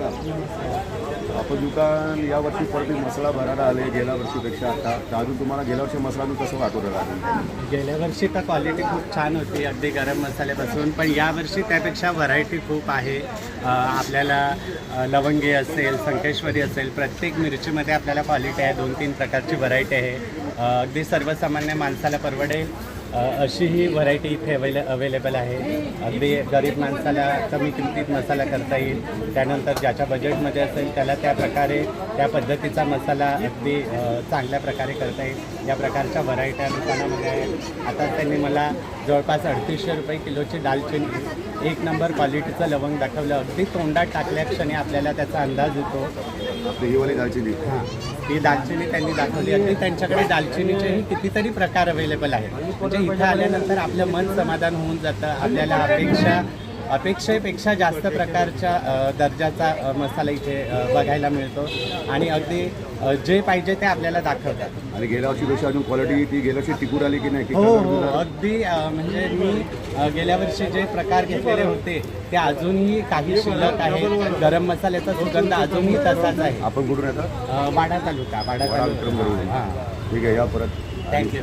नमस्कार. आपण दुकान यावर्षी परत मसाला भरायला आले गेल्या वर्षीपेक्षा आता तर अजून तुम्हाला गेल्या वर्षी मसाला अजून कसं वाटू राहिला? गेल्या वर्षी तर क्वालिटी खूप छान होती अगदी गरम मसाल्यापासून, पण यावर्षी त्यापेक्षा व्हरायटी खूप आहे. आपल्याला लवंगी असेल, संकेश्वरी असेल, प्रत्येक मिरचीमध्ये आपल्याला क्वालिटी आहे. 2-3 प्रकारची व्हरायटी आहे. अगदी सर्वसामान्य माणसाला परवडेल अशी ही व्हरायटी इथे अवेलेबल आहे. अगदी गरीब माणसाला कमी किमतीत मसाला करता येईल. त्यानंतर ज्याच्या बजेटमध्ये असेल त्याला त्या प्रकारे त्या पद्धतीचा मसाला अगदी चांगल्या प्रकारे करता येईल. या प्रकारच्या व्हरायट्या दुकानामध्ये आहेत. आता त्यांनी मला जवळपास 3800 रुपये किलोची दालचिनी, 1 नंबर क्वालिटीचं लवंग दाखवलं. अगदी तोंडात टाकल्या क्षणी आपल्याला त्याचा अंदाज येतो. आपली ही वाली दालचिनी हां, ही दालचिनी त्यांनी दाखवली. अगदी त्यांच्याकडे दालचिनीचेही कितीतरी प्रकार अवेलेबल आहेत. म्हणजे इथं आल्यानंतर आपलं मन समाधान होऊन जातं. आपल्याला अपेक्षेपेक्षा जास्त प्रकारच्या दर्जाचा मसाला इथे बघायला मिळतो आणि अगदी जे पाहिजे ते आपल्याला दाखवतात. आणि गेल्या वर्षीपेक्षा अजून क्वालिटी ती गेल्या वर्षी टिकून आली की नाही? हो हो, अगदी म्हणजे मी गेल्या वर्षी जे प्रकार घेतलेले होते ते अजूनही काही शिल्लक आहे. गरम मसाल्याचा सुगंध अजूनही तसाच आहे. आपण कुठून येतात? वाडा तालुका. विक्रमगड. हां, ठीक आहे, या परत. थँक्यू.